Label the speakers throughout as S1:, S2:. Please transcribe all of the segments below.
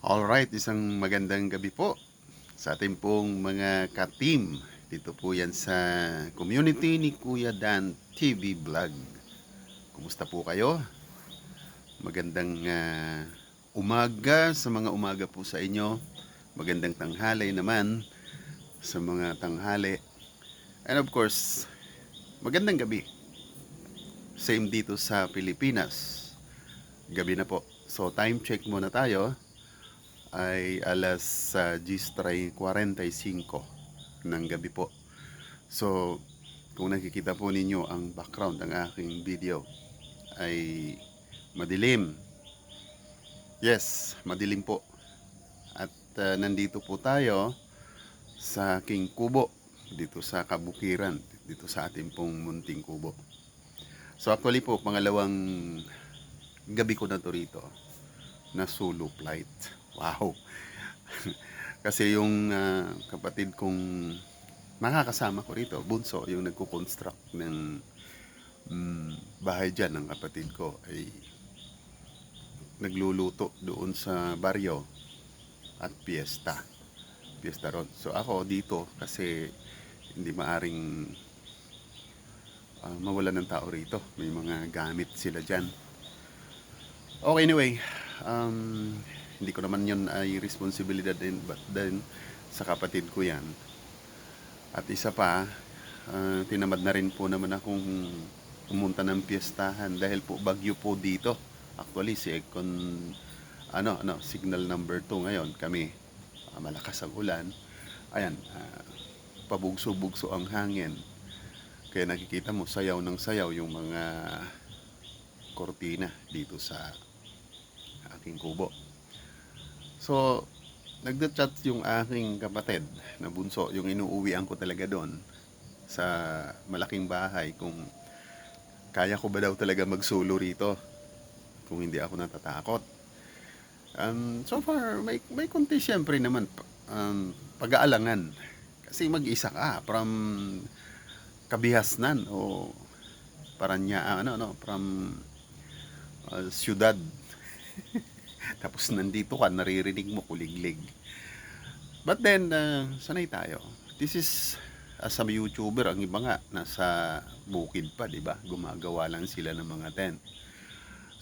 S1: Alright, isang magandang gabi po sa ating pong mga ka-team. Dito po yan sa community ni Kuya Dan TV Vlog. Kumusta po kayo? Magandang umaga sa mga umaga po sa inyo. Magandang tanghali naman sa mga tanghali. And of course, magandang gabi. Same dito sa Pilipinas. Gabi na po. So time check muna tayo. Ay alas 10:45 ng gabi po. So, kung nakikita po ninyo ang background ng aking video ay madilim. Yes, madilim po. At nandito po tayo sa aking kubo, dito sa kabukiran, dito sa ating pong munting kubo. So actually po, pangalawang gabi ko na to rito na solo flight. Wow. Kasi yung kapatid kong makakasama ko rito, bunso, yung nagko-construct ng bahay dyan ng kapatid ko, ay nagluluto doon sa baryo at piyesta ron. So ako dito kasi hindi maaring mawala ng tao rito, may mga gamit sila dyan. Okay, anyway, hindi ko naman yun ay responsibilidad din, but then sa kapatid ko yan. At isa pa, tinamad na rin po naman akong pumunta ng piyestahan dahil po bagyo po dito. Actually, signal number 2 ngayon kami. Malakas ang ulan. Ayan, pabugso-bugso ang hangin. Kaya nakikita mo, sayaw ng sayaw yung mga kortina dito sa aking kubo. So, nagda-chat yung aking kapatid na bunso, yung inuuwian ko talaga doon sa malaking bahay, kung kaya ko ba daw talaga magsolo rito, kung hindi ako natatakot. So far, may konti siyempre naman pag-aalangan. Kasi mag-isa ka from Kabihasnan o from siyudad. Tapos nandito ka, naririnig mo kuliglig. But then, sanay tayo. This is, as a YouTuber, ang iba nga, nasa bukid pa, di ba? Gumagawa lang sila ng mga tent.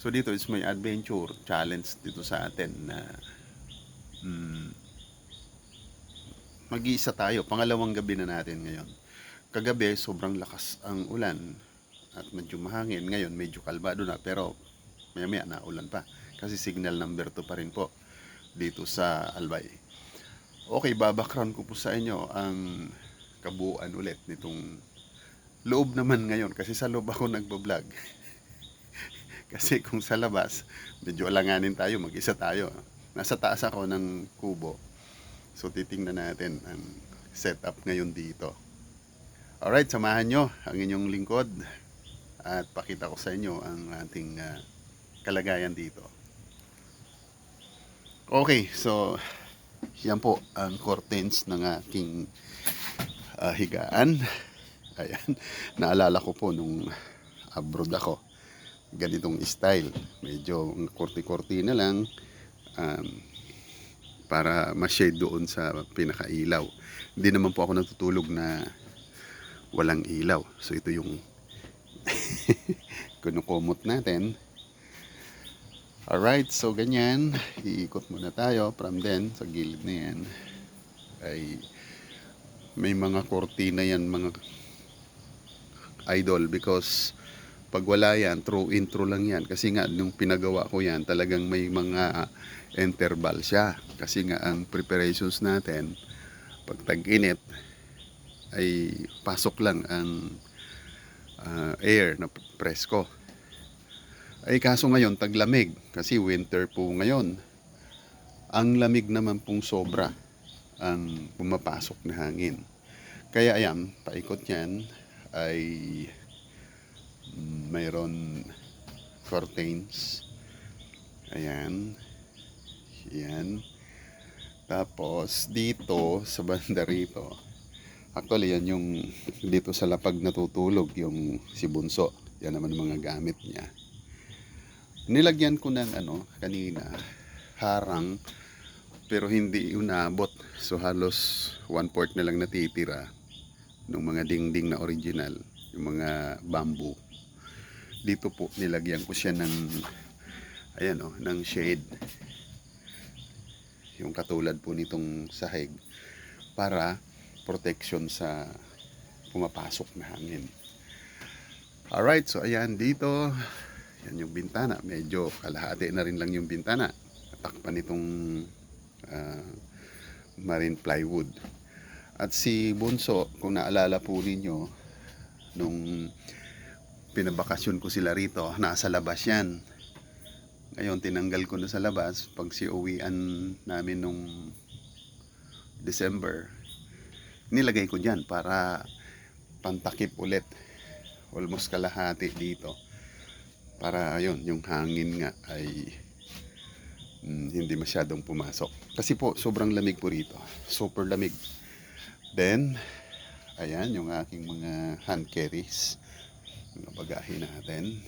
S1: So dito, it's my adventure challenge dito sa atin na mag-iisa tayo. Pangalawang gabi na natin ngayon. Kagabi, sobrang lakas ang ulan at medyo mahangin. Ngayon, medyo kalmado na, pero maya-maya na ulan pa. Kasi signal number 2 pa rin po dito sa Albay. Okay, background ko po sa inyo ang kabuuan ulit nitong loob naman ngayon. Kasi sa loob ako nagbablog. Kasi kung sa labas, medyo alanganin tayo, mag-isa tayo. Nasa taas ako ng kubo. So titingnan natin ang setup ngayon dito. Alright, samahan nyo ang inyong lingkod at pakita ko sa inyo ang ating kalagayan dito. Okay, so yan po ang curtains ng aking higaan. Ayan, naalala ko po nung abroad ako, ganitong style, medyo korti-korti na lang para ma-shade doon sa pinakailaw. Hindi naman po ako natutulog na walang ilaw. So ito yung kinukumot natin. Alright, so ganyan, iikot muna tayo. From then, sa gilid na yan ay may mga kortina yan, mga idol, because pag wala yan, through intro lang yan. Kasi nga, nung pinagawa ko yan, talagang may mga interval siya. Kasi nga, ang preparations natin, pag tag-init, ay pasok lang ang air na presko. Ay kaso ngayon, taglamig. Kasi winter po ngayon. Ang lamig naman pong sobra ang pumapasok na hangin. Kaya ayan, paikot yan ay mayroon curtains. Ayan. Yan. Tapos dito sa banda rito, actually yan yung dito sa lapag natutulog yung si Bunso. Yan naman mga gamit niya. Nilagyan ko ng kanina harang pero hindi unabot. So halos 1/4 na lang natitira ng mga dingding na original, yung mga bamboo. Dito po nilagyan ko siya ng ayan oh, ng shade. Yung katulad po nitong sahig para protection sa pumapasok na hangin. Alright, so ayan dito. Yan yung bintana. Medyo kalahati na rin lang yung bintana. Takpan itong marine plywood. At si Bunso, kung naalala po ninyo, nung pinabakasyon ko sila rito, nasa labas yan. Ngayon, tinanggal ko na sa labas. Pag uwian namin nung December, nilagay ko dyan para pantakip ulit. Almost kalahati dito. Para ayun, yung hangin nga ay hindi masyadong pumasok. Kasi po, sobrang lamig po rito. Super lamig. Then, ayan, yung aking mga hand carries. Nabagahin natin.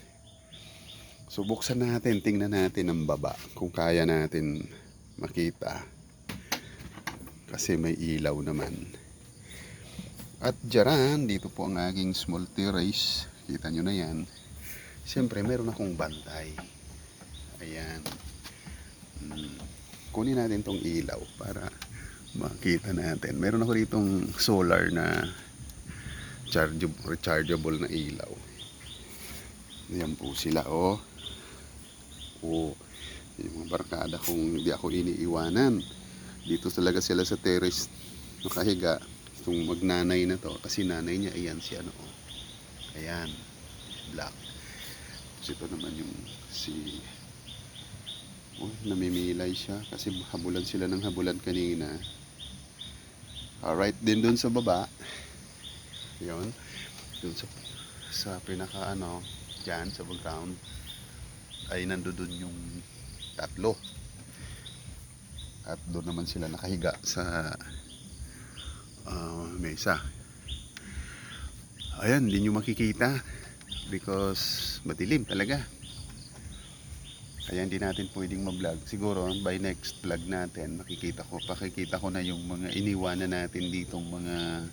S1: So, buksan natin, tingnan natin ang baba. Kung kaya natin makita. Kasi may ilaw naman. At dyan, dito po ang aking small terrace. Kita nyo na yan. Siyempre, meron akong bantay. Ayan. Kunin natin tong ilaw para makita natin. Meron ako ditong solar na rechargeable na ilaw. Ayan po sila, oh. Oh, yung mga barkada kung hindi ako iniiwanan. Dito talaga sila sa terrace nakahiga. Itong magnanay na to. Kasi nanay niya, ayan si ano, oh. Ayan. Black. Tapos ito naman yung si namimilay siya kasi habulan sila ng habulan kanina. Alright, din dun sa baba yun, dun sa pinaka ano dyan sa background ay nandoon yung tatlo at doon naman sila nakahiga sa mesa. Ayan, hindi nyo makikita because madilim talaga. Kaya hindi natin pwedeng ma-vlog. Siguro by next vlog natin pakikita ko na yung mga iniwanan natin ditong mga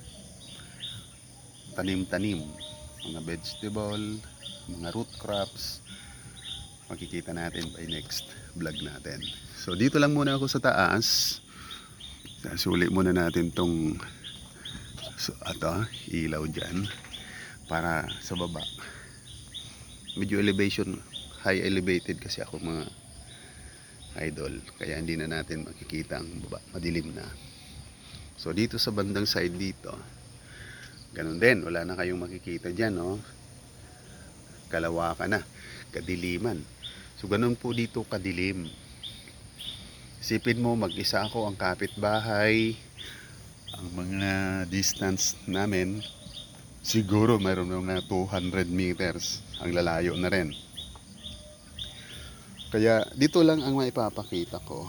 S1: tanim-tanim, mga vegetable, mga root crops. Makikita natin by next vlog natin. So dito lang muna ako sa taas. Suli muna natin tong ilaw dyan para sa baba. Medyo high elevated kasi ako mga idol, kaya hindi na natin makikita ang baba, madilim na. So dito sa bandang side dito, ganun din, wala na kayong makikita dyan, no? Kalawakan na, kadiliman. So ganun po dito kadilim. Isipin mo, mag-isa ako, ang kapitbahay, ang mga distance namin siguro mayroon mga 200 meters ang lalayo na rin. Kaya dito lang ang maipapakita ko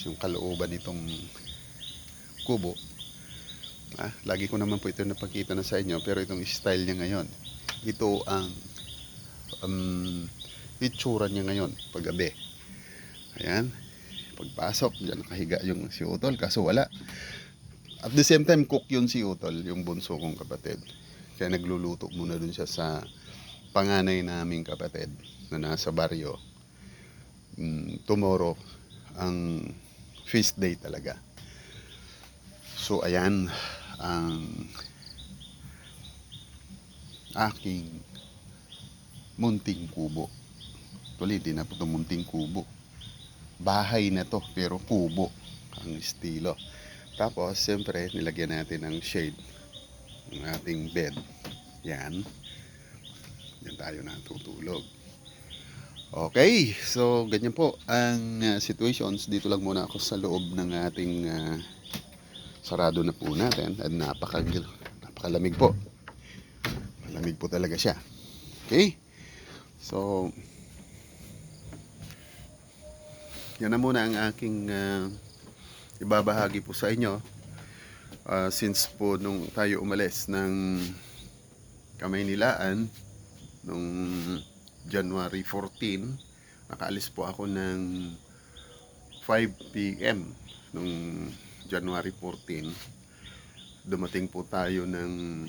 S1: yung kalooban nitong kubo. Lagi ko naman po ito napakita na sa inyo, pero itong style niya ngayon, ito ang itsura niya ngayon paggabi. Ayan, pagpasok dyan nakahiga yung si Utol, kaso wala. At the same time, cook yun si Utol, yung bunso kong kapatid. Kaya nagluluto muna dun siya sa panganay naming kapatid na nasa baryo. Tomorrow ang feast day talaga. So ayan ang aking munting kubo. Tuloy, hindi na po ito munting kubo. Bahay na to pero kubo ang estilo. Tapos siyempre nilagyan natin ng shade ng ating bed. Yan. Yan tayo natutulog. Okay, so ganyan po ang situations. Dito lang muna ako sa loob ng ating sarado na po natin. At napakalamig po. Malamig po talaga siya. Okay, so yan na muna ang aking ibabahagi po sa inyo. Since po nung tayo umalis ng Kamaynilaan nung January 14, nakaalis po ako ng 5 p.m. nung January 14, dumating po tayo ng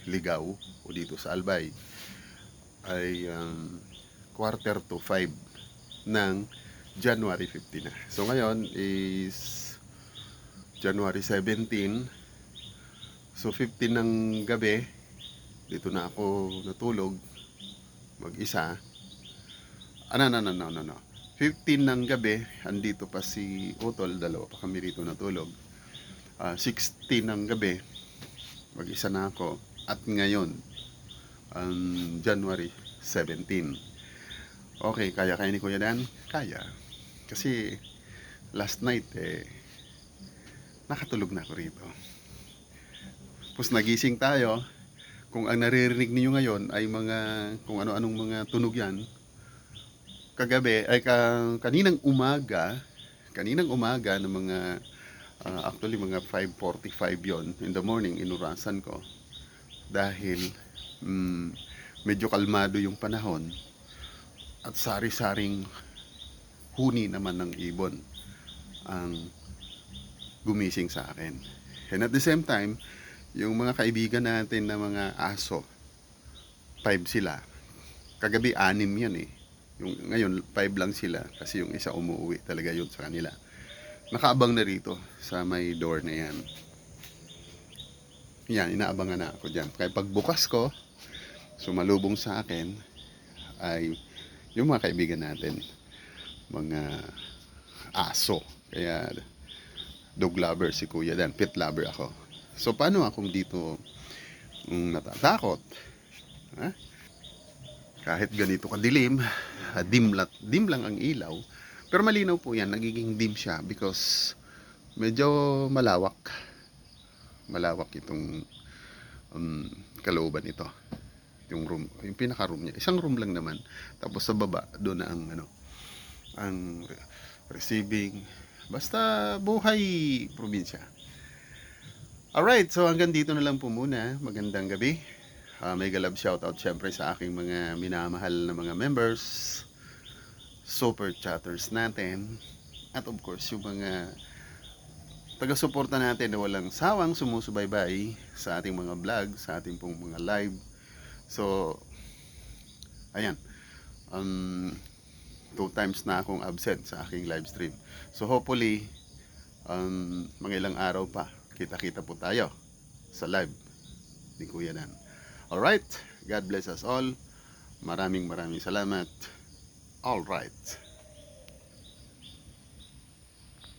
S1: Ligao o dito sa Albay ay 4:45 ng January 15 na. So ngayon is January 17. So 15 ng gabi, dito na ako natulog mag-isa. No. 15 ng gabi, andito pa si Utol, dalawa pa kami rito natulog. 16 ng gabi, mag-isa na ako. At ngayon, January 17. Okay, kaya ni Kuya Dan? Kaya. Kasi last night, nakatulog na ako rito. Tapos nagising tayo. Kung ang naririnig niyo ngayon ay kung ano-anong mga tunog yan, kaninang umaga ng mga actually mga 5:45 yon in the morning, inurasan ko dahil medyo kalmado yung panahon at sari-saring huni naman ng ibon ang gumising sa akin. And at the same time, yung mga kaibigan natin na mga aso, 5 sila. Kagabi 6 yan eh. Ngayon 5 lang sila kasi yung isa umuwi talaga yun sa kanila. Nakaabang na rito sa may door na yan. Yan, inaabangan na ako dyan. Kaya pagbukas ko, sumalubong sa akin ay yung mga kaibigan natin, mga aso. Kaya dog lover si Kuya Dan, pet lover ako. So paano akong dito natatakot? Ha? Kahit ganito kadilim, dim lang ang ilaw, pero malinaw po yan, nagiging dim siya because medyo malawak itong kalooban nito, yung room, yung pinaka room niya, isang room lang naman, tapos sa baba doon na ang receiving, basta buhay probinsya. Alright, so hanggang dito na lang po muna. Magandang gabi. Mega love shoutout syempre sa aking mga minamahal na mga members, super chatters natin, at of course yung mga taga-suporta natin na walang sawang sumusubaybay sa ating mga vlog, sa ating pong mga live. So ayan, 2 times na akong absent sa aking live stream. So hopefully mga ilang araw pa kita-kita po tayo sa live ni Kuya Dan. Alright, God bless us all. Maraming salamat. Alright.